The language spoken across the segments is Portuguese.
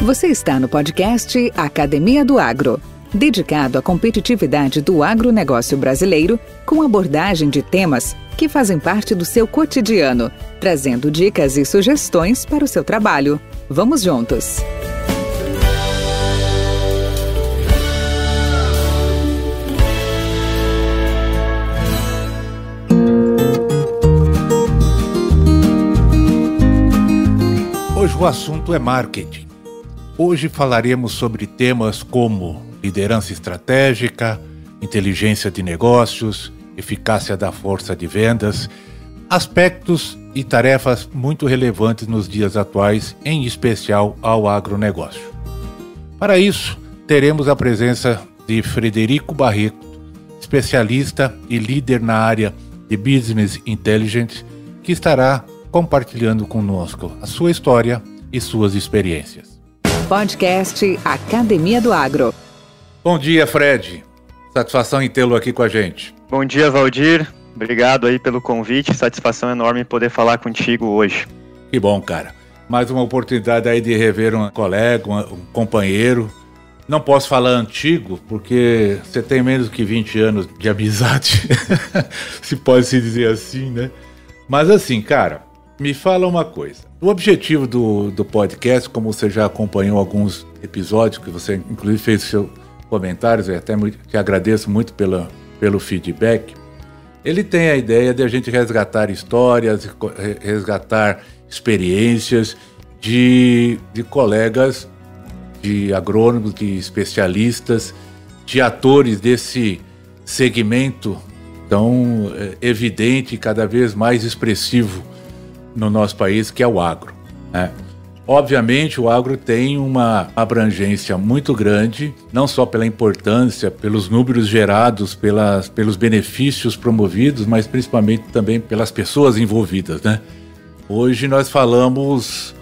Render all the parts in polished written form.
Você está no podcast Academia do Agro, dedicado à competitividade do agronegócio brasileiro, com abordagem de temas que fazem parte do seu cotidiano, trazendo dicas e sugestões para o seu trabalho. Vamos juntos! Hoje o assunto é marketing. Hoje falaremos sobre temas como liderança estratégica, inteligência de negócios, eficácia da força de vendas, aspectos e tarefas muito relevantes nos dias atuais, em especial ao agronegócio. Para isso, teremos a presença de Frederico Barreto, especialista e líder na área de Business Intelligence, que estará compartilhando conosco a sua história e suas experiências. Podcast Academia do Agro. Bom dia, Fred. Satisfação em tê-lo aqui com a gente. Bom dia, Valdir. Obrigado aí pelo convite. Satisfação enorme poder falar contigo hoje. Que bom, cara. Mais uma oportunidade aí de rever um colega, um companheiro. Não posso falar antigo, porque você tem menos que 20 anos de amizade. Se pode se dizer assim, né? Mas assim, cara, me fala uma coisa. O objetivo do podcast, como você já acompanhou alguns episódios, que você inclusive fez seus comentários, eu até te agradeço muito pelo feedback, ele tem a ideia de a gente resgatar histórias, resgatar experiências de colegas, de agrônomos, de especialistas, de atores desse segmento tão evidente e cada vez mais expressivo no nosso país, que é o agro, né? Obviamente, o agro tem uma abrangência muito grande, não só pela importância, pelos números gerados, pelos benefícios promovidos, mas principalmente também pelas pessoas envolvidas, né? Hoje nós falamos,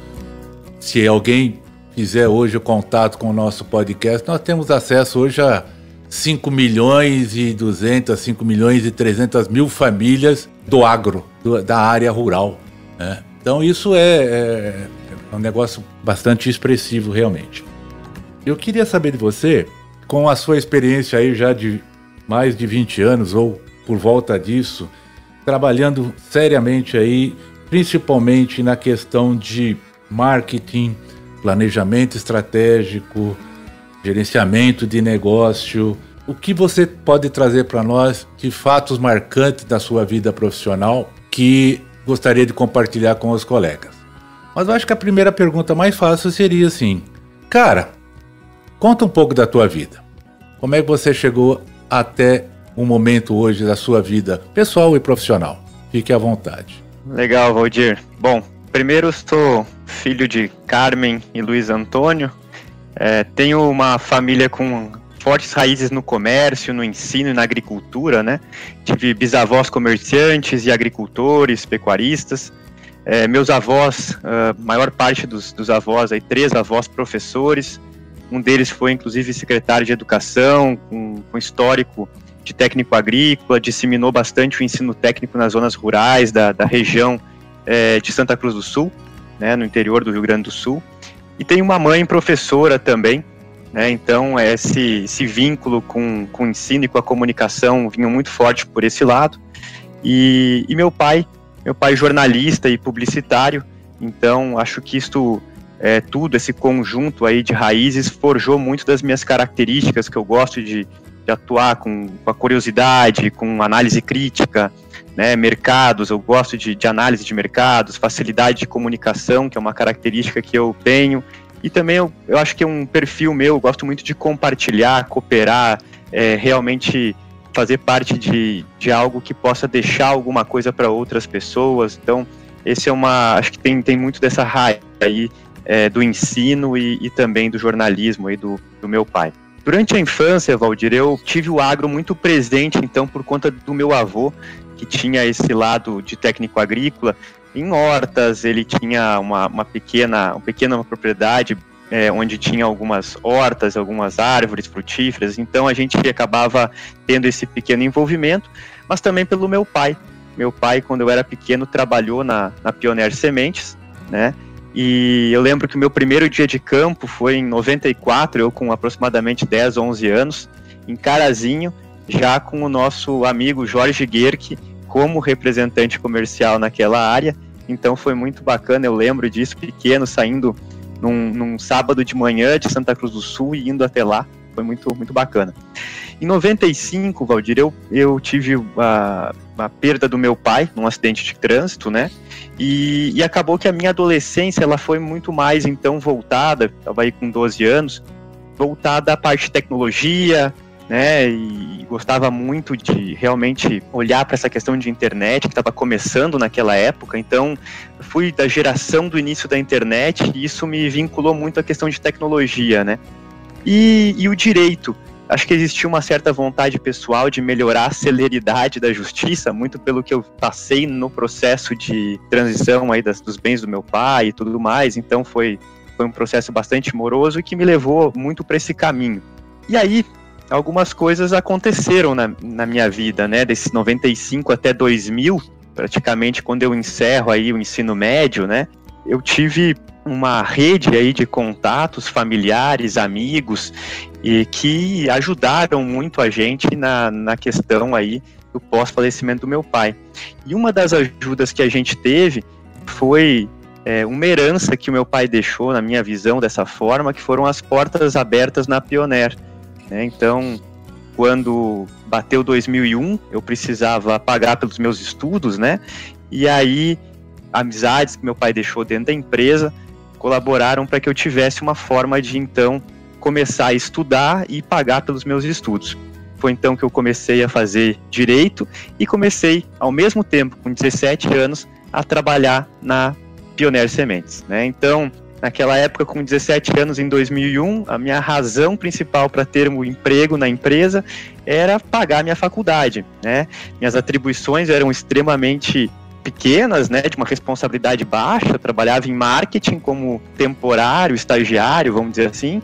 se alguém fizer hoje o contato com o nosso podcast, nós temos acesso hoje a 5 milhões e 200, 5 milhões e 300 mil famílias do agro, da área rural, né? Então isso é um negócio bastante expressivo realmente. Eu queria saber de você, com a sua experiência aí já de mais de 20 anos ou por volta disso, trabalhando seriamente aí, principalmente na questão de marketing, planejamento estratégico, gerenciamento de negócio, o que você pode trazer para nós de fatos marcantes da sua vida profissional que gostaria de compartilhar com os colegas? Mas eu acho que a primeira pergunta mais fácil seria assim: cara, conta um pouco da tua vida. Como é que você chegou até o momento hoje da sua vida pessoal e profissional? Fique à vontade. Legal, Valdir. Bom, primeiro sou filho de Carmen e Luiz Antônio. Tenho uma família com fortes raízes no comércio, no ensino e na agricultura, né? Tive bisavós comerciantes e agricultores, pecuaristas. Meus avós, maior parte dos avós, aí, 3 avós professores. Um deles foi, inclusive, secretário de Educação, com histórico de técnico agrícola, disseminou bastante o ensino técnico nas zonas rurais da região de Santa Cruz do Sul, né, no interior do Rio Grande do Sul. E tem uma mãe professora também, né? Então esse vínculo com o ensino e com a comunicação vinha muito forte por esse lado. E meu pai jornalista e publicitário, então acho que isto tudo, esse conjunto aí de raízes forjou muito das minhas características, que eu gosto de atuar com a curiosidade, com análise crítica, né, mercados, eu gosto de análise de mercados, facilidade de comunicação, que é uma característica que eu tenho. E também eu acho que é um perfil meu, eu gosto muito de compartilhar, cooperar, realmente fazer parte de algo que possa deixar alguma coisa para outras pessoas. Então, esse acho que tem muito dessa raiz aí do ensino e também do jornalismo aí do meu pai. Durante a infância, Valdir, eu tive o agro muito presente, então, por conta do meu avô, que tinha esse lado de técnico agrícola. Em hortas, ele tinha uma pequena propriedade onde tinha algumas hortas, algumas árvores frutíferas, então a gente acabava tendo esse pequeno envolvimento, mas também pelo meu pai. Meu pai, quando eu era pequeno, trabalhou na Pioneer Sementes, né? E eu lembro que o meu primeiro dia de campo foi em 94, eu com aproximadamente 10, 11 anos, em Carazinho, já com o nosso amigo Jorge Guerque como representante comercial naquela área. Então foi muito bacana, eu lembro disso, pequeno, saindo num sábado de manhã de Santa Cruz do Sul e indo até lá. Foi muito, muito bacana. Em 95, Valdir, eu tive a perda do meu pai num acidente de trânsito, né? E acabou que a minha adolescência ela foi muito mais, então, voltada, estava aí com 12 anos, voltada à parte de tecnologia, né? E gostava muito de realmente olhar para essa questão de internet, que estava começando naquela época. Então, fui da geração do início da internet e isso me vinculou muito à questão de tecnologia, né? E o direito, acho que existia uma certa vontade pessoal de melhorar a celeridade da justiça, muito pelo que eu passei no processo de transição aí dos bens do meu pai e tudo mais, então foi um processo bastante moroso e que me levou muito para esse caminho. E aí, algumas coisas aconteceram na minha vida, né, desses 95 até 2000, praticamente quando eu encerro aí o ensino médio, né, eu tive uma rede aí de contatos familiares, amigos, e que ajudaram muito a gente na questão aí do pós-falecimento do meu pai. E uma das ajudas que a gente teve foi uma herança que o meu pai deixou, na minha visão, dessa forma, que foram as portas abertas na Pioneer, né? Então, quando bateu 2001, eu precisava pagar pelos meus estudos, né? E aí, amizades que meu pai deixou dentro da empresa colaboraram para que eu tivesse uma forma de, então, começar a estudar e pagar pelos meus estudos. Foi então que eu comecei a fazer direito e comecei, ao mesmo tempo, com 17 anos, a trabalhar na Pioneer Sementes, né? Então, naquela época, com 17 anos, em 2001, a minha razão principal para ter um emprego na empresa era pagar minha faculdade, né? Minhas atribuições eram extremamente pequenas, né, de uma responsabilidade baixa. Eu trabalhava em marketing como temporário, estagiário, vamos dizer assim,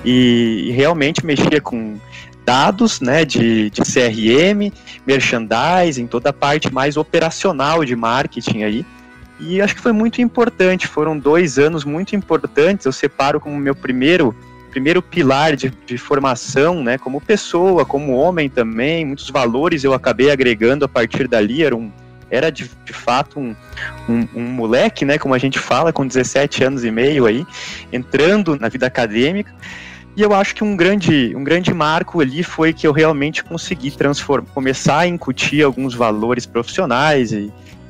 e realmente mexia com dados, né, de CRM, merchandising, toda a parte mais operacional de marketing aí. E acho que foi muito importante, foram 2 anos muito importantes. Eu separo como meu primeiro pilar de formação, né, como pessoa, como homem também. Muitos valores eu acabei agregando a partir dali. Era de fato um moleque, né, como a gente fala, com 17 anos e meio aí, entrando na vida acadêmica. E eu acho que um grande marco ali foi que eu realmente consegui começar a incutir alguns valores profissionais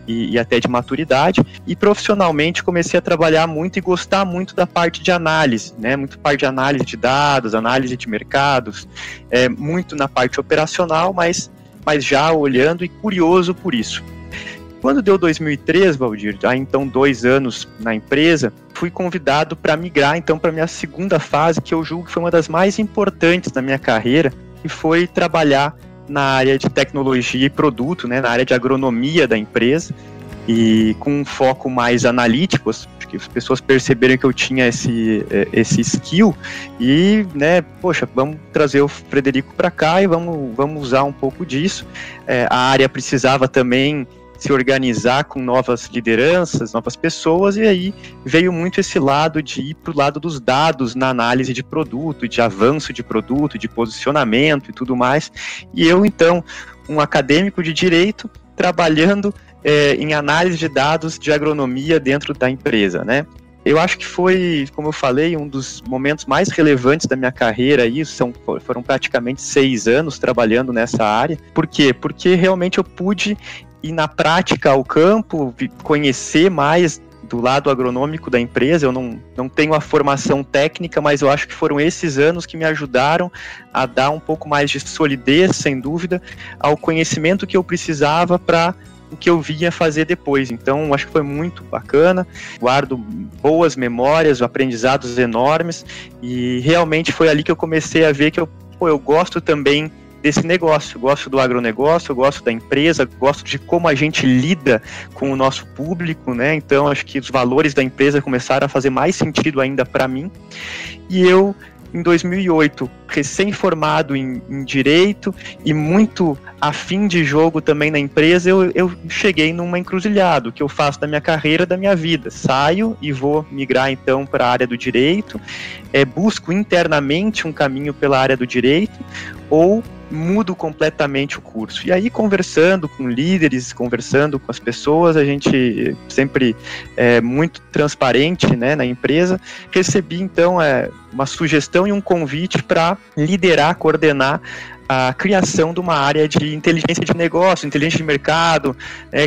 e até de maturidade, e profissionalmente comecei a trabalhar muito e gostar muito da parte de análise, né, muito parte de análise de dados, análise de mercados, muito na parte operacional, mas já olhando e curioso por isso. Quando deu 2003, Valdir, então 2 anos na empresa, fui convidado para migrar então para a minha segunda fase, que eu julgo que foi uma das mais importantes da minha carreira, que foi trabalhar na área de tecnologia e produto, né, na área de agronomia da empresa, e com um foco mais analítico. Acho que as pessoas perceberam que eu tinha esse skill e, né, poxa, vamos trazer o Frederico para cá e vamos usar um pouco disso. A área precisava também se organizar com novas lideranças, novas pessoas, e aí veio muito esse lado de ir para o lado dos dados na análise de produto, de avanço de produto, de posicionamento e tudo mais. E eu, então, um acadêmico de direito, trabalhando em análise de dados de agronomia dentro da empresa, né? Eu acho que foi, como eu falei, um dos momentos mais relevantes da minha carreira aí. Foram praticamente 6 anos trabalhando nessa área. Por quê? Porque realmente eu pude ir na prática ao campo, conhecer mais do lado agronômico da empresa. Eu não tenho a formação técnica, mas eu acho que foram esses anos que me ajudaram a dar um pouco mais de solidez, sem dúvida, ao conhecimento que eu precisava para o que eu vinha fazer depois. Então, acho que foi muito bacana, guardo boas memórias, aprendizados enormes, e realmente foi ali que eu comecei a ver que eu gosto também desse negócio, gosto do agronegócio, gosto da empresa, gosto de como a gente lida com o nosso público, né? Então, acho que os valores da empresa começaram a fazer mais sentido ainda para mim, e eu em 2008, recém-formado em Direito e muito afim de jogo também na empresa, eu cheguei numa encruzilhada. O que eu faço da minha carreira, da minha vida? Saio e vou migrar então para a área do Direito, busco internamente um caminho pela área do Direito, ou mudo completamente o curso. E aí, conversando com líderes, conversando com as pessoas, a gente sempre muito transparente, né, na empresa, recebi então uma sugestão e um convite para liderar, coordenar a criação de uma área de inteligência de negócio, inteligência de mercado,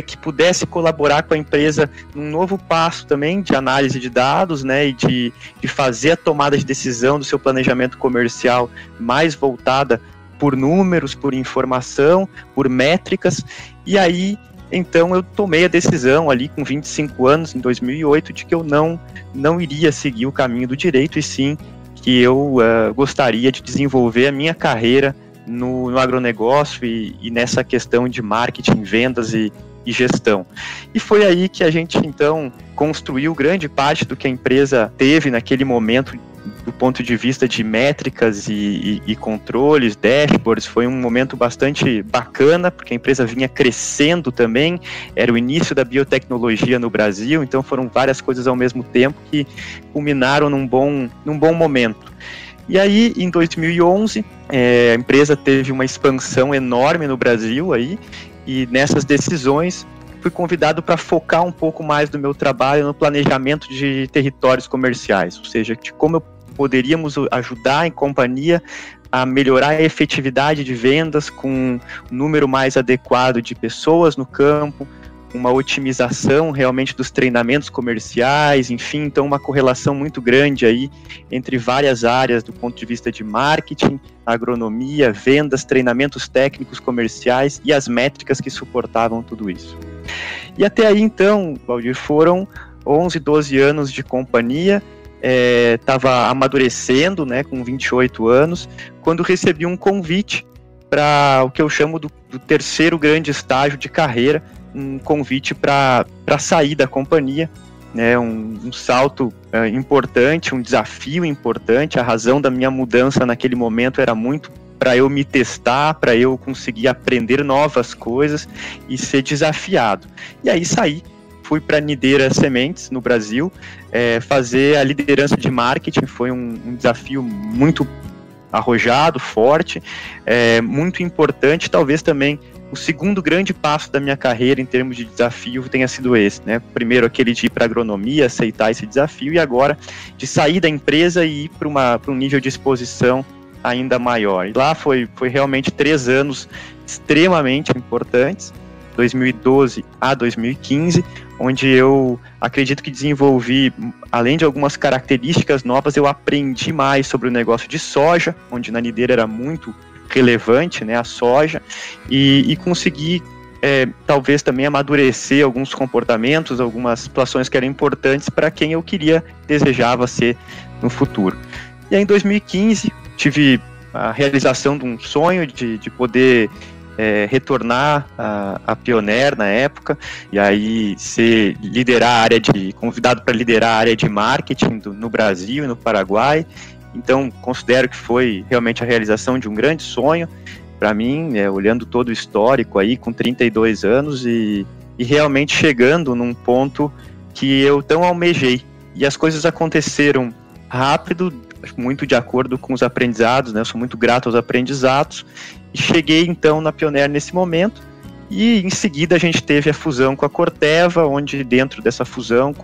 que pudesse colaborar com a empresa num novo passo também de análise de dados, né, e de fazer a tomada de decisão do seu planejamento comercial mais voltada por números, por informação, por métricas. E aí, então, eu tomei a decisão ali com 25 anos, em 2008, de que eu não iria seguir o caminho do direito, e sim que eu gostaria de desenvolver a minha carreira no agronegócio e nessa questão de marketing, vendas e gestão. E foi aí que a gente, então, construiu grande parte do que a empresa teve naquele momento do ponto de vista de métricas e controles, dashboards. Foi um momento bastante bacana, porque a empresa vinha crescendo também, era o início da biotecnologia no Brasil, então foram várias coisas ao mesmo tempo que culminaram num bom momento. E aí, em 2011, a empresa teve uma expansão enorme no Brasil, e nessas decisões fui convidado para focar um pouco mais do meu trabalho no planejamento de territórios comerciais, ou seja, de como poderíamos ajudar em companhia a melhorar a efetividade de vendas com um número mais adequado de pessoas no campo, uma otimização realmente dos treinamentos comerciais, enfim, então uma correlação muito grande aí entre várias áreas do ponto de vista de marketing, agronomia, vendas, treinamentos técnicos comerciais e as métricas que suportavam tudo isso. E até aí, então, Valdir, foram 11, 12 anos de companhia. Estava amadurecendo, né, com 28 anos, quando recebi um convite para o que eu chamo do terceiro grande estágio de carreira, um convite para sair da companhia, né, um salto importante, um desafio importante. A razão da minha mudança naquele momento era muito para eu me testar, para eu conseguir aprender novas coisas e ser desafiado. E aí saí. Fui para a Nideira Sementes, no Brasil, fazer a liderança de marketing. Foi um desafio muito arrojado, forte, muito importante. Talvez também o segundo grande passo da minha carreira em termos de desafio tenha sido esse, né? Primeiro aquele de ir para a agronomia, aceitar esse desafio, e agora de sair da empresa e ir para um nível de exposição ainda maior. E lá foi realmente 3 anos extremamente importantes, 2012 a 2015, onde eu acredito que desenvolvi, além de algumas características novas, eu aprendi mais sobre o negócio de soja, onde na Nideira era muito relevante, né, a soja, e consegui talvez também amadurecer alguns comportamentos, algumas situações que eram importantes para quem eu desejava ser no futuro. E aí, em 2015, tive a realização de um sonho de poder retornar a Pioneer na época, e aí convidado para liderar a área de marketing no Brasil e no Paraguai. Então, considero que foi realmente a realização de um grande sonho para mim, olhando todo o histórico aí, com 32 anos e realmente chegando num ponto que eu tão almejei. E as coisas aconteceram rápido, muito de acordo com os aprendizados, né? Eu sou muito grato aos aprendizados, e cheguei então na Pioneer nesse momento, e em seguida a gente teve a fusão com a Corteva, onde dentro dessa fusão,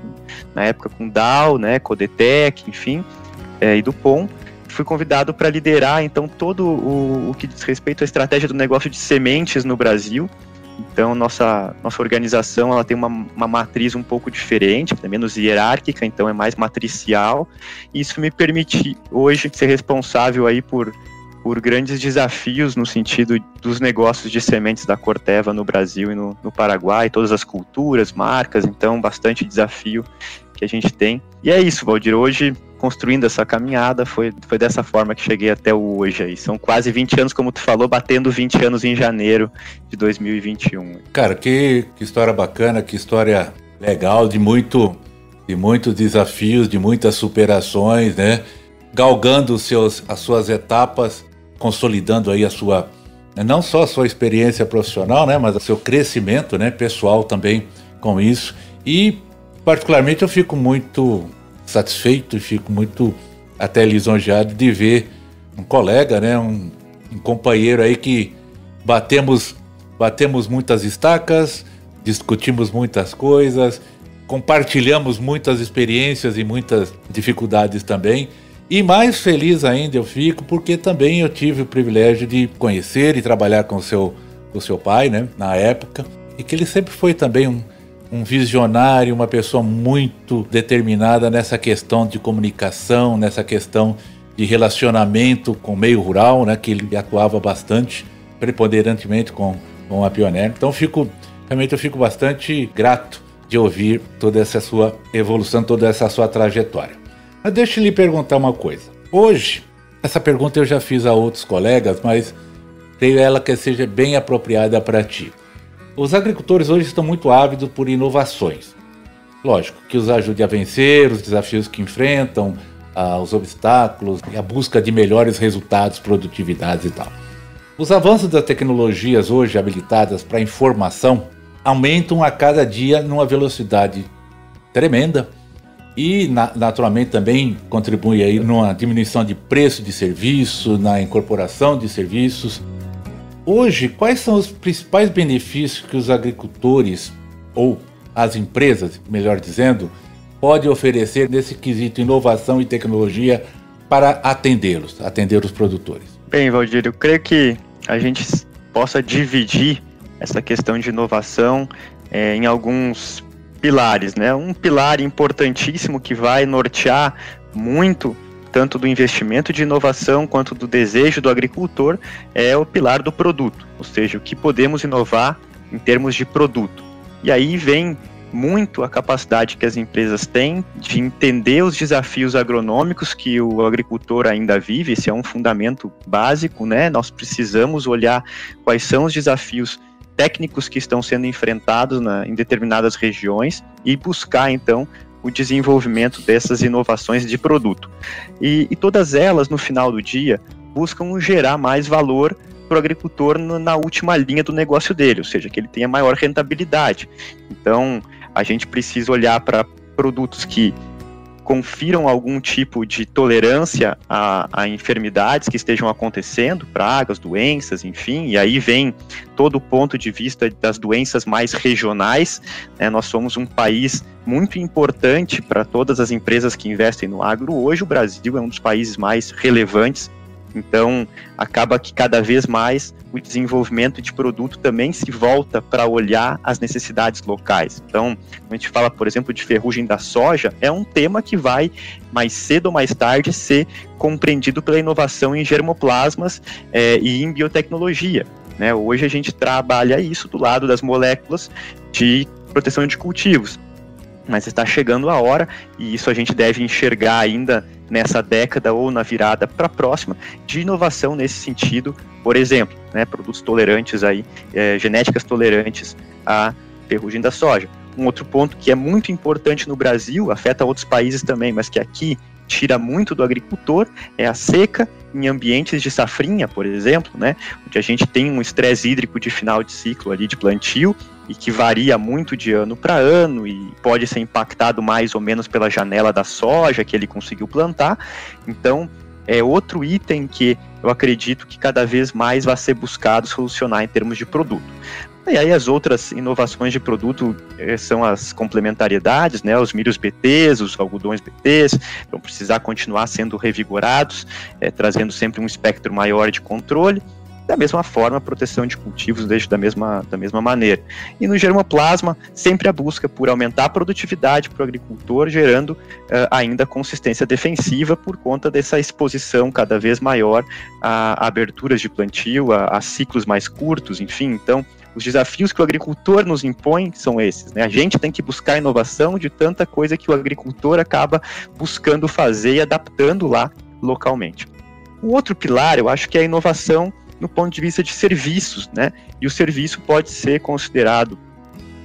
na época com Dow, né, Codetec, enfim, e Dupont, fui convidado para liderar então todo o que diz respeito à estratégia do negócio de sementes no Brasil. Então nossa organização, ela tem uma matriz um pouco diferente, é menos hierárquica, então é mais matricial, e isso me permite hoje ser responsável aí por grandes desafios no sentido dos negócios de sementes da Corteva no Brasil e no Paraguai, todas as culturas, marcas, então bastante desafio que a gente tem. E é isso, Valdir, hoje construindo essa caminhada, foi dessa forma que cheguei até o hoje aí. São quase 20 anos, como tu falou, batendo 20 anos em janeiro de 2021. Cara, que história bacana, que história legal, de muitos desafios, de muitas superações, né? galgando as suas etapas, consolidando aí não só a sua experiência profissional, né, mas o seu crescimento, né, pessoal também com isso. E particularmente eu fico muito satisfeito e fico muito até lisonjeado de ver um colega, né, um companheiro aí que batemos muitas estacas, discutimos muitas coisas, compartilhamos muitas experiências e muitas dificuldades também. E mais feliz ainda eu fico porque também eu tive o privilégio de conhecer e trabalhar com o seu pai, né, na época, e que ele sempre foi também um visionário, uma pessoa muito determinada nessa questão de comunicação, nessa questão de relacionamento com o meio rural, né, que ele atuava bastante, preponderantemente com a Pioneer. Então realmente eu fico bastante grato de ouvir toda essa sua evolução, toda essa sua trajetória. Mas deixa eu lhe perguntar uma coisa. Hoje, essa pergunta eu já fiz a outros colegas, mas creio ela que seja bem apropriada para ti. Os agricultores hoje estão muito ávidos por inovações. Lógico, que os ajude a vencer os desafios que enfrentam, os obstáculos e a busca de melhores resultados, produtividades e tal. Os avanços das tecnologias hoje habilitadas para informação aumentam a cada dia numa velocidade tremenda e naturalmente também contribuem aí numa diminuição de preço de serviço, na incorporação de serviços. Hoje, quais são os principais benefícios que os agricultores, ou as empresas, melhor dizendo, podem oferecer nesse quesito inovação e tecnologia para atender os produtores? Bem, Valdir, eu creio que a gente possa dividir essa questão de inovação em alguns pilares, né? Um pilar importantíssimo que vai nortear muito tanto do investimento de inovação quanto do desejo do agricultor é o pilar do produto, ou seja, o que podemos inovar em termos de produto. E aí vem muito a capacidade que as empresas têm de entender os desafios agronômicos que o agricultor ainda vive. Esse é um fundamento básico, né? Nós precisamos olhar quais são os desafios técnicos que estão sendo enfrentados em determinadas regiões e buscar, então, o desenvolvimento dessas inovações de produto. E todas elas, no final do dia, buscam gerar mais valor para o agricultor na última linha do negócio dele, ou seja, que ele tenha maior rentabilidade. Então, a gente precisa olhar para produtos que confiram algum tipo de tolerância a enfermidades que estejam acontecendo, pragas, doenças, enfim, e aí vem todo o ponto de vista das doenças mais regionais, né? Nós somos um país muito importante para todas as empresas que investem no agro. Hoje o Brasil é um dos países mais relevantes, então acaba que cada vez mais o desenvolvimento de produto também se volta para olhar as necessidades locais. Então, quando a gente fala, por exemplo, de ferrugem da soja, é um tema que vai, mais cedo ou mais tarde, ser compreendido pela inovação em germoplasmas e em biotecnologia, né? Hoje a gente trabalha isso do lado das moléculas de proteção de cultivos, mas está chegando a hora, e isso a gente deve enxergar ainda nessa década ou na virada para a próxima, de inovação nesse sentido, por exemplo, né, produtos tolerantes aí, genéticas tolerantes à ferrugem da soja. Um outro ponto que é muito importante no Brasil, afeta outros países também, mas que aqui tira muito do agricultor, é a seca em ambientes de safrinha, por exemplo, né, onde a gente tem um estresse hídrico de final de ciclo ali de plantio, e que varia muito de ano para ano e pode ser impactado mais ou menos pela janela da soja que ele conseguiu plantar. Então, é outro item que eu acredito que cada vez mais vai ser buscado solucionar em termos de produto. E aí as outras inovações de produto são as complementariedades, né? Os milhos BTs, os algodões BTs, vão precisar continuar sendo revigorados, trazendo sempre um espectro maior de controle. Da mesma forma, a proteção de cultivos deixa da mesma maneira. E no germoplasma, sempre a busca por aumentar a produtividade para o agricultor, gerando ainda consistência defensiva por conta dessa exposição cada vez maior a aberturas de plantio, a ciclos mais curtos, enfim. Então, os desafios que o agricultor nos impõe são esses, né? A gente tem que buscar inovação de tanta coisa que o agricultor acaba buscando fazer e adaptando lá localmente. O outro pilar, eu acho que é a inovação no ponto de vista de serviços, né? E o serviço pode ser considerado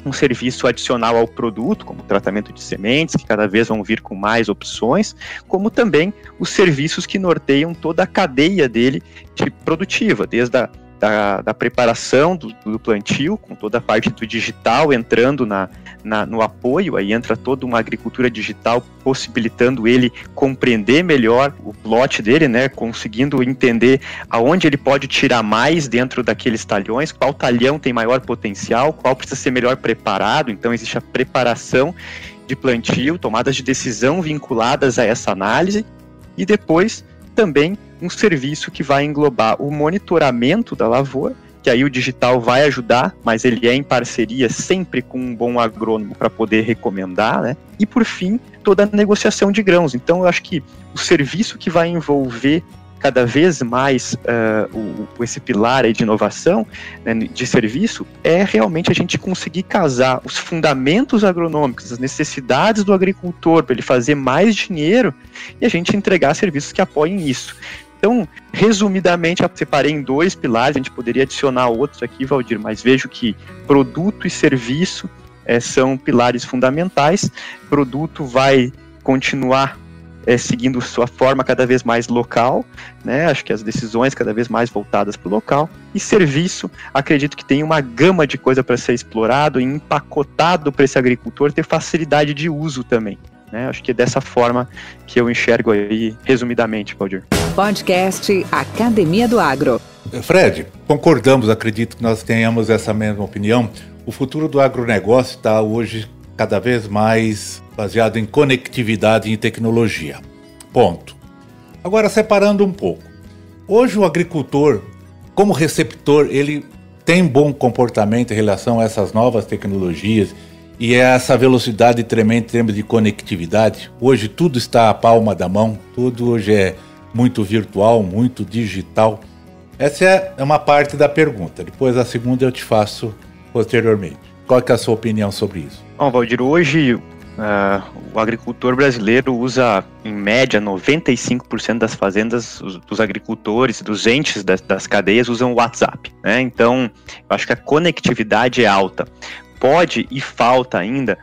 um serviço adicional ao produto, como o tratamento de sementes, que cada vez vão vir com mais opções, como também os serviços que norteiam toda a cadeia dele de produtiva, desde da preparação do plantio, com toda a parte do digital entrando no apoio, aí entra toda uma agricultura digital possibilitando ele compreender melhor o lote dele, né, conseguindo entender aonde ele pode tirar mais dentro daqueles talhões, qual talhão tem maior potencial, qual precisa ser melhor preparado. Então existe a preparação de plantio, tomadas de decisão vinculadas a essa análise, e depois também um serviço que vai englobar o monitoramento da lavoura, que aí o digital vai ajudar, mas ele é em parceria sempre com um bom agrônomo para poder recomendar, né? E por fim, toda a negociação de grãos. Então eu acho que o serviço que vai envolver cada vez mais esse pilar aí de inovação, né, de serviço, é realmente a gente conseguir casar os fundamentos agronômicos, as necessidades do agricultor para ele fazer mais dinheiro, e a gente entregar serviços que apoiem isso. Então, resumidamente, eu separei em 2 pilares, a gente poderia adicionar outros aqui, Valdir, mas vejo que produto e serviço são pilares fundamentais. Produto vai continuar seguindo sua forma cada vez mais local, né? Acho que as decisões cada vez mais voltadas para o local. E serviço, acredito que tem uma gama de coisa para ser explorado e empacotado para esse agricultor ter facilidade de uso também, né? Acho que é dessa forma que eu enxergo aí, resumidamente, Valdir. Podcast Academia do Agro. Fred, concordamos, acredito que nós tenhamos essa mesma opinião. O futuro do agronegócio está hoje cada vez mais baseado em conectividade e em tecnologia. Ponto. Agora, separando um pouco. Hoje o agricultor, como receptor, ele tem bom comportamento em relação a essas novas tecnologias e essa velocidade tremenda em termos de conectividade. Hoje tudo está à palma da mão, tudo hoje é muito virtual, muito digital. Essa é uma parte da pergunta. Depois a segunda eu te faço posteriormente. Qual que é a sua opinião sobre isso? Bom, Valdir, hoje o agricultor brasileiro usa, em média, 95% das fazendas, dos agricultores, dos entes das cadeias usam o WhatsApp, né? Então, eu acho que a conectividade é alta. Pode e falta ainda,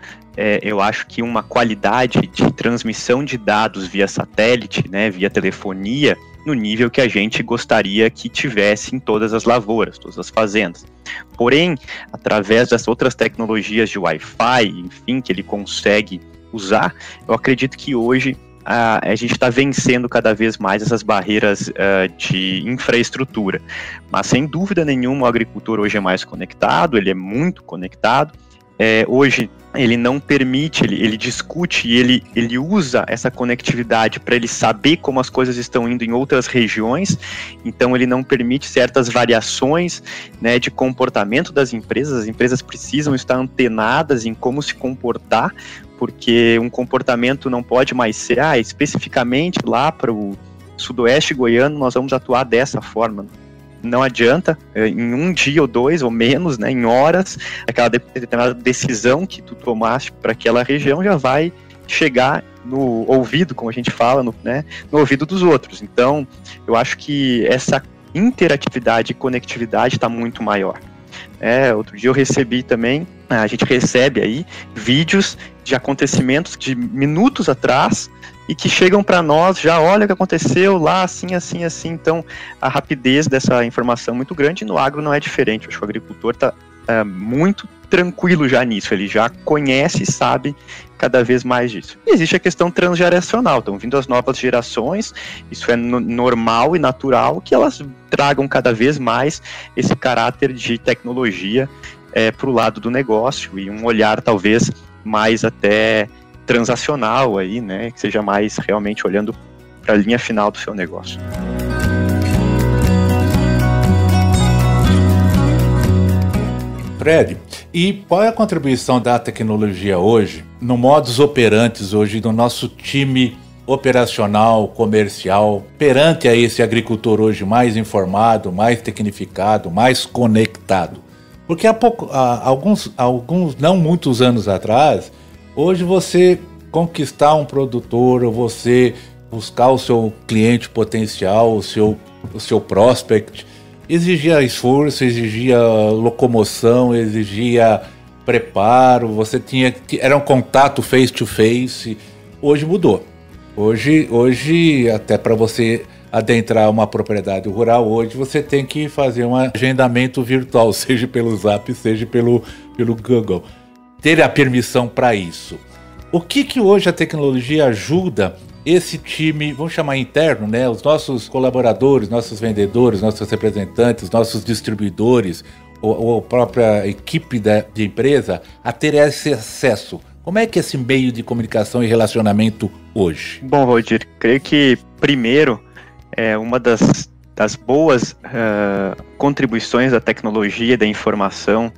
eu acho que uma qualidade de transmissão de dados via satélite, né, via telefonia, no nível que a gente gostaria que tivesse em todas as lavouras, todas as fazendas. Porém, através das outras tecnologias de Wi-Fi, enfim, que ele consegue usar, eu acredito que hoje a gente está vencendo cada vez mais essas barreiras de infraestrutura. Mas, sem dúvida nenhuma, o agricultor hoje é mais conectado, ele é muito conectado. Hoje, ele não permite, ele discute e ele usa essa conectividade para ele saber como as coisas estão indo em outras regiões. Então, ele não permite certas variações, né, de comportamento das empresas. As empresas precisam estar antenadas em como se comportar, porque um comportamento não pode mais ser, especificamente lá para o sudoeste goiano nós vamos atuar dessa forma. Não adianta, em um dia ou 2 ou menos, né, em horas, aquela determinada decisão que tu tomaste para aquela região já vai chegar no ouvido, como a gente fala, no ouvido dos outros. Então, eu acho que essa interatividade e conectividade está muito maior. Outro dia eu recebi também, a gente recebe aí vídeos de acontecimentos de minutos atrás e que chegam para nós já, olha o que aconteceu lá, assim, assim, assim. Então, a rapidez dessa informação é muito grande, e no agro não é diferente. Eu acho que o agricultor está muito tranquilo já nisso, ele já conhece e sabe cada vez mais disso. E existe a questão transgeracional, estão vindo as novas gerações, isso é normal e natural, que elas tragam cada vez mais esse caráter de tecnologia para o lado do negócio, e um olhar talvez mais até transacional aí, né, que seja mais realmente olhando para a linha final do seu negócio. Fred, e qual é a contribuição da tecnologia hoje, no modus operandi hoje do nosso time operacional, comercial, perante a esse agricultor hoje mais informado, mais tecnificado, mais conectado? Porque alguns não muitos anos atrás, hoje você conquistar um produtor, ou você buscar o seu cliente potencial, o seu prospect, exigia esforço, exigia locomoção, exigia preparo, você tinha, era um contato face to face. Hoje mudou. Hoje até para você adentrar uma propriedade rural, hoje você tem que fazer um agendamento virtual, seja pelo Zap, seja pelo Google. Ter a permissão para isso. O que hoje a tecnologia ajuda esse time, vamos chamar interno, né? Os nossos colaboradores, nossos vendedores, nossos representantes, nossos distribuidores, ou a própria equipe de empresa a ter esse acesso? Como é que é esse meio de comunicação e relacionamento hoje? Bom, Valdir, creio que primeiro uma das boas contribuições da tecnologia e da informação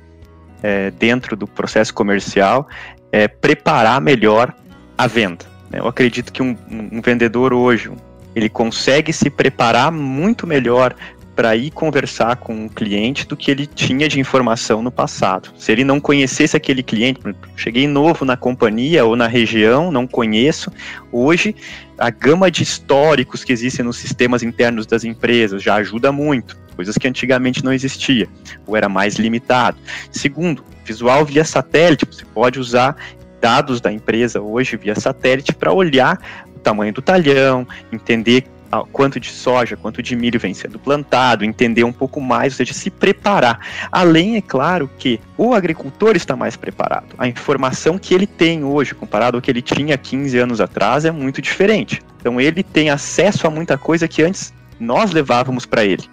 dentro do processo comercial é preparar melhor a venda. Eu acredito que um vendedor hoje, ele consegue se preparar muito melhor para ir conversar com um cliente do que ele tinha de informação no passado. Se ele não conhecesse aquele cliente, cheguei novo na companhia ou na região, não conheço, hoje a gama de históricos que existem nos sistemas internos das empresas já ajuda muito, coisas que antigamente não existia, ou era mais limitado. Segundo, visual via satélite, você pode usar dados da empresa hoje via satélite para olhar o tamanho do talhão, entender quanto de soja, quanto de milho vem sendo plantado, entender um pouco mais, ou seja, se preparar. Além, é claro, que o agricultor está mais preparado. A informação que ele tem hoje, comparado ao que ele tinha 15 anos atrás, é muito diferente. Então, ele tem acesso a muita coisa que antes nós levávamos para ele.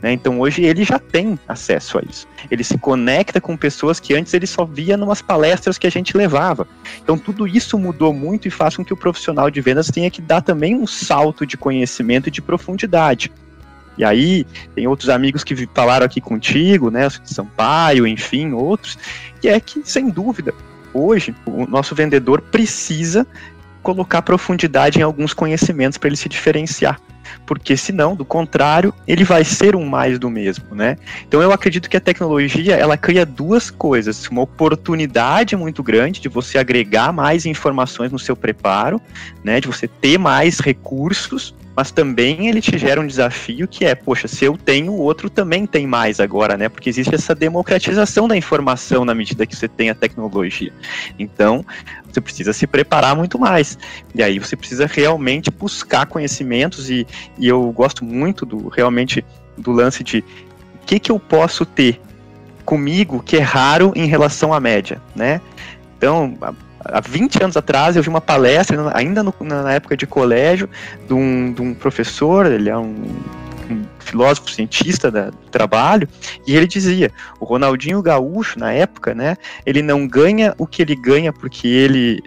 Então hoje ele já tem acesso a isso. Ele se conecta com pessoas que antes ele só via numas palestras que a gente levava. Então tudo isso mudou muito e faz com que o profissional de vendas tenha que dar também um salto de conhecimento e de profundidade. E aí tem outros amigos que falaram aqui contigo, né, Sampaio, enfim, outros, que é que, sem dúvida, hoje o nosso vendedor precisa colocar profundidade em alguns conhecimentos para ele se diferenciar. Porque senão, do contrário, ele vai ser um mais do mesmo, né? Então eu acredito que a tecnologia, ela cria duas coisas, uma oportunidade muito grande de você agregar mais informações no seu preparo, né? De você ter mais recursos, mas também ele te gera um desafio que é, poxa, se eu tenho, o outro também tem mais agora, né? Porque existe essa democratização da informação na medida que você tem a tecnologia. Então, você precisa se preparar muito mais. E aí você precisa realmente buscar conhecimentos e eu gosto muito realmente do lance de o que eu posso ter comigo que é raro em relação à média, né? Então, há 20 anos atrás eu vi uma palestra, ainda na época de colégio, de um professor, ele é um filósofo cientista do trabalho, e ele dizia, o Ronaldinho Gaúcho, na época, né, ele não ganha o que ele ganha porque ele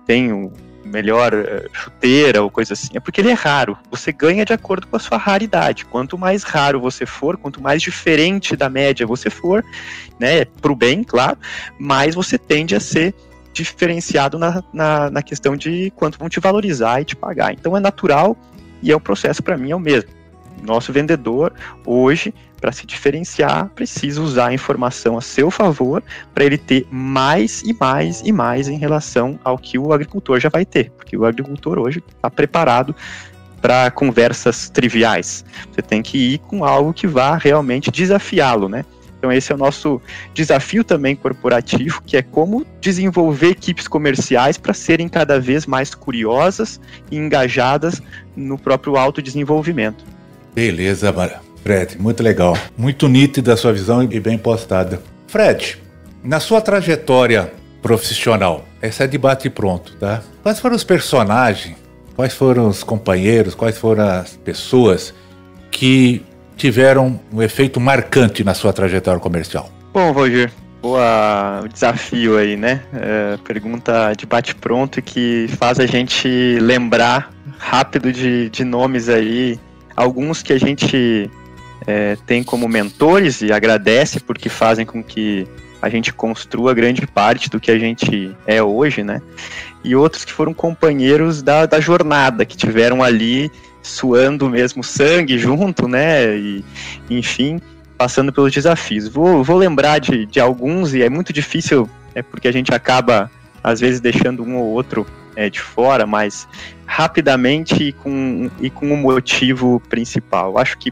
tem um melhor chuteira ou coisa assim, é porque ele é raro. Você ganha de acordo com a sua raridade. Quanto mais raro você for, quanto mais diferente da média você for, né, pro bem, claro, mais você tende a ser diferenciado na questão de quanto vão te valorizar e te pagar. Então é natural e é o processo, para mim, é o mesmo. Nosso vendedor, hoje, para se diferenciar, precisa usar a informação a seu favor para ele ter mais e mais e mais em relação ao que o agricultor já vai ter. Porque o agricultor hoje está preparado para conversas triviais. Você tem que ir com algo que vá realmente desafiá-lo, né? Então esse é o nosso desafio também corporativo, que é como desenvolver equipes comerciais para serem cada vez mais curiosas e engajadas no próprio autodesenvolvimento. Beleza, Fred, muito legal. Muito nítida a sua visão e bem postada. Fred, na sua trajetória profissional, essa é de bate pronto, tá? Quais foram os personagens, quais foram os companheiros, quais foram as pessoas que tiveram um efeito marcante na sua trajetória comercial? Bom, Roger, o desafio aí, né? Pergunta de bate-pronto que faz a gente lembrar rápido de nomes aí, alguns que a gente tem como mentores e agradece porque fazem com que a gente construa grande parte do que a gente é hoje, né? E outros que foram companheiros da jornada, que tiveram ali suando mesmo sangue junto, né, e enfim, passando pelos desafios. Vou lembrar de alguns, e é muito difícil, porque a gente acaba, às vezes, deixando um ou outro de fora, mas rapidamente e com um motivo principal. Acho que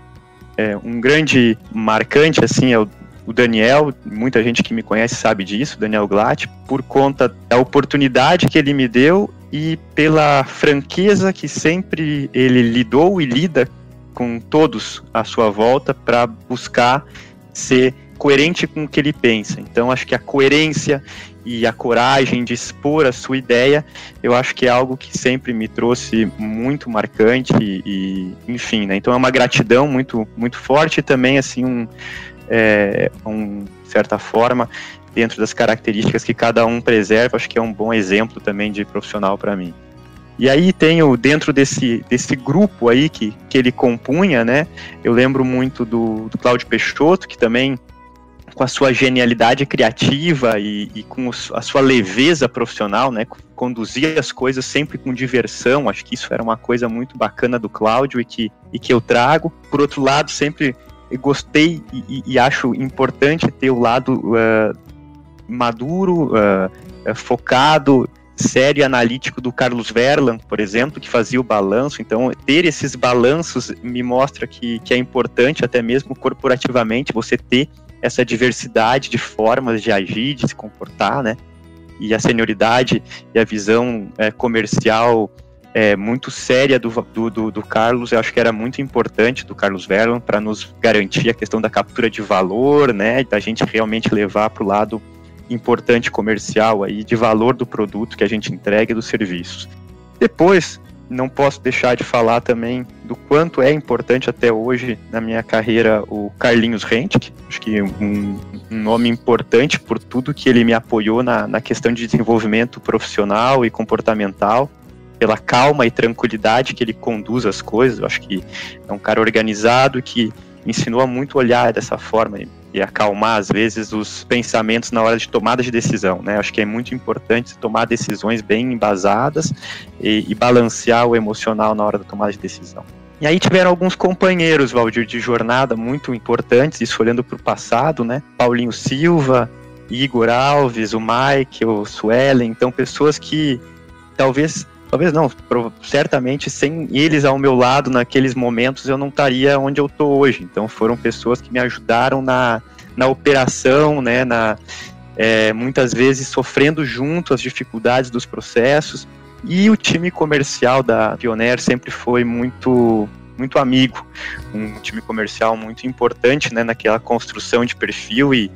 um grande marcante, assim, é o o Daniel, muita gente que me conhece sabe disso, Daniel Glatt, por conta da oportunidade que ele me deu e pela franqueza que sempre ele lidou e lida com todos à sua volta para buscar ser coerente com o que ele pensa. Então, acho que a coerência e a coragem de expor a sua ideia, eu acho que é algo que sempre me trouxe muito marcante e enfim, né? Então é uma gratidão muito, muito forte e também, assim, certa forma, dentro das características que cada um preserva, acho que é um bom exemplo também de profissional para mim. E aí tenho, dentro desse grupo aí que ele compunha, né, eu lembro muito do Cláudio Peixoto, que também, com a sua genialidade criativa e com a sua leveza profissional, né, conduzia as coisas sempre com diversão. Acho que isso era uma coisa muito bacana do Cláudio e que eu trago. Por outro lado, sempre gostei e acho importante ter o lado maduro, focado, sério e analítico do Carlos Verlan, por exemplo, que fazia o balanço. Então, ter esses balanços me mostra que é importante, até mesmo corporativamente, você ter essa diversidade de formas de agir, de se comportar, né? E a senioridade e a visão comercial muito séria do Carlos, eu acho que era muito importante, do Carlos Verlan, para nos garantir a questão da captura de valor, né? Da gente realmente levar para o lado importante comercial aí, de valor do produto que a gente entrega e dos serviços. Depois, não posso deixar de falar também do quanto é importante até hoje na minha carreira o Carlinhos Rentke, acho que um nome importante por tudo que ele me apoiou na questão de desenvolvimento profissional e comportamental, pela calma e tranquilidade que ele conduz as coisas. Eu acho que é um cara organizado que me ensinou a muito olhar dessa forma e acalmar, às vezes, os pensamentos na hora de tomada de decisão, né? Acho que é muito importante tomar decisões bem embasadas e balancear o emocional na hora da tomada de decisão. E aí tiveram alguns companheiros, Valdir, de jornada muito importantes, isso olhando para o passado, né? Paulinho Silva, Igor Alves, o Mike, o Suelen, então pessoas que talvez não, certamente sem eles ao meu lado naqueles momentos eu não estaria onde eu estou hoje. Então foram pessoas que me ajudaram na operação, né, muitas vezes sofrendo junto as dificuldades dos processos. E o time comercial da Pioneer sempre foi muito, muito amigo, um time comercial muito importante, né, naquela construção de perfil e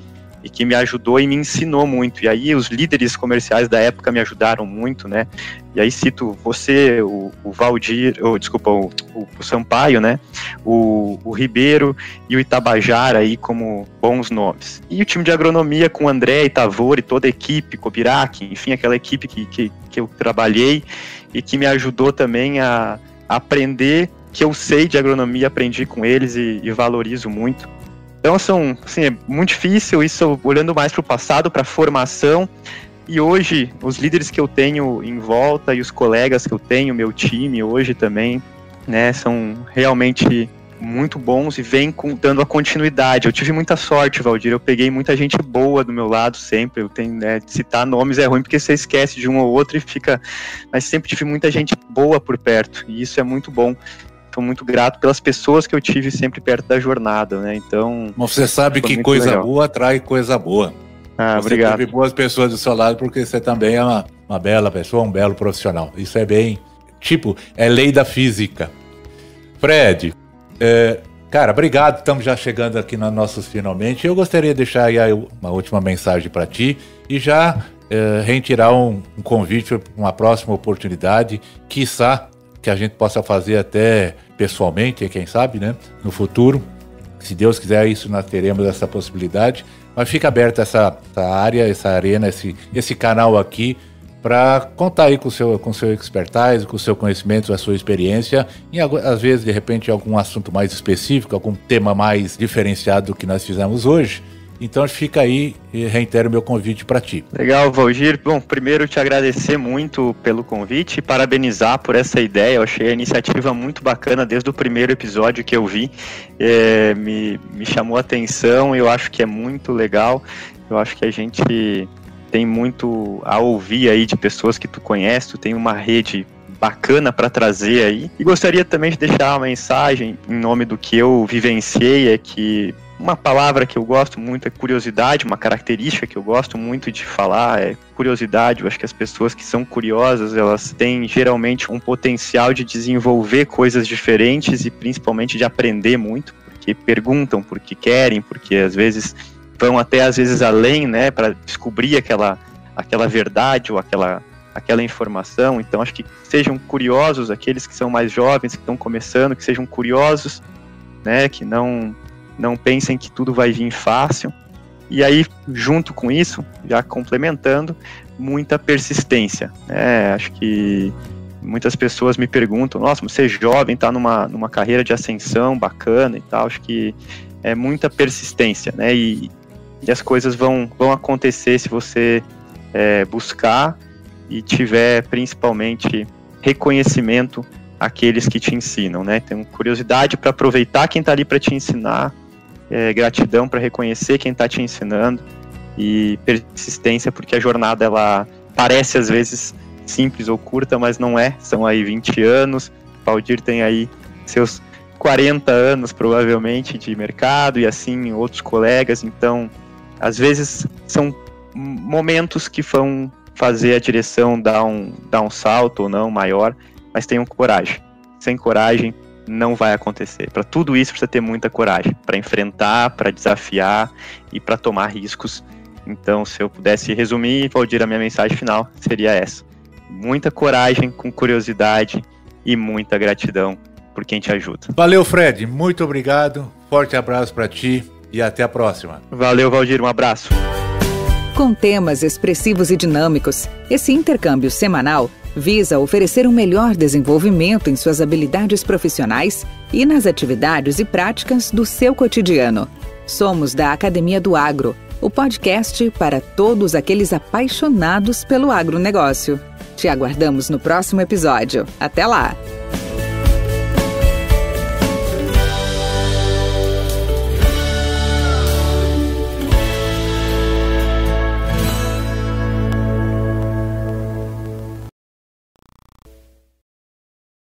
que me ajudou e me ensinou muito. E aí os líderes comerciais da época me ajudaram muito, né? E aí cito você, o Valdir, o Sampaio, né? O Ribeiro e o Itabajara aí como bons nomes. E o time de agronomia com o André e Tavor e toda a equipe, Cobirac, enfim, aquela equipe que eu trabalhei e que me ajudou também a aprender, que eu sei de agronomia, aprendi com eles e valorizo muito. Então, assim, é muito difícil isso, olhando mais para o passado, para a formação. E hoje, os líderes que eu tenho em volta e os colegas que eu tenho, meu time hoje também, né, são realmente muito bons e vêm dando a continuidade. Eu tive muita sorte, Valdir, eu peguei muita gente boa do meu lado sempre. Eu tenho, citar nomes é ruim porque você esquece de um ou outro e fica... Mas sempre tive muita gente boa por perto, e isso é muito bom. Estou muito grato pelas pessoas que eu tive sempre perto da jornada, né? Então... Mas você sabe que coisa legal. Boa atrai coisa boa. Você obrigado. Teve boas pessoas do seu lado porque você também é uma bela pessoa, um belo profissional. Isso é bem... é lei da física. Fred, cara, obrigado. Estamos já chegando aqui nos nossos finalmente. Eu gostaria de deixar aí uma última mensagem para ti e já reiterar um convite para uma próxima oportunidade, quiçá que a gente possa fazer até pessoalmente, quem sabe, né, no futuro. Se Deus quiser, isso nós teremos essa possibilidade. Mas fica aberta essa área, essa arena, esse canal aqui, para contar aí com o seu expertise, com o seu conhecimento, a sua experiência, e às vezes, de repente, algum assunto mais específico, algum tema mais diferenciado do que nós fizemos hoje. Então fica aí e reitero o meu convite para ti. Legal, Valdir. Bom, primeiro te agradecer muito pelo convite e parabenizar por essa ideia. Eu achei a iniciativa muito bacana desde o primeiro episódio que eu vi. Me chamou a atenção e eu acho que é muito legal. Eu acho que a gente tem muito a ouvir aí de pessoas que tu conhece, tu tem uma rede bacana para trazer aí. E gostaria também de deixar uma mensagem em nome do que eu vivenciei, é que uma palavra que eu gosto muito é curiosidade, uma característica que eu gosto muito de falar é curiosidade. Eu acho que as pessoas que são curiosas, elas têm geralmente um potencial de desenvolver coisas diferentes e principalmente de aprender muito, porque perguntam, porque querem, porque às vezes vão até às vezes além, né, para descobrir aquela verdade ou aquela informação. Então acho que sejam curiosos, aqueles que são mais jovens, que estão começando, que sejam curiosos, né, que não pensem que tudo vai vir fácil. E aí, junto com isso, já complementando, muita persistência, né? Acho que muitas pessoas me perguntam, nossa, você é jovem, está numa carreira de ascensão bacana e tal. Acho que é muita persistência, né? E as coisas vão acontecer se você buscar e tiver principalmente reconhecimento àqueles que te ensinam, né? Tem curiosidade para aproveitar quem está ali para te ensinar, gratidão para reconhecer quem está te ensinando e persistência, porque a jornada ela parece às vezes simples ou curta, mas não é. São aí 20 anos, Valdir tem aí seus 40 anos provavelmente de mercado e assim outros colegas, então às vezes são momentos que vão fazer a direção dar um salto ou não maior, mas tenham coragem. Sem coragem não vai acontecer. Para tudo isso precisa ter muita coragem, para enfrentar, para desafiar e para tomar riscos. Então, se eu pudesse resumir, Valdir, a minha mensagem final seria essa: muita coragem, com curiosidade e muita gratidão por quem te ajuda. Valeu, Fred, muito obrigado, forte abraço para ti e até a próxima. Valeu, Valdir, um abraço. Com temas expressivos e dinâmicos, esse intercâmbio semanal visa oferecer um melhor desenvolvimento em suas habilidades profissionais e nas atividades e práticas do seu cotidiano. Somos da Academia do Agro, o podcast para todos aqueles apaixonados pelo agronegócio. Te aguardamos no próximo episódio. Até lá!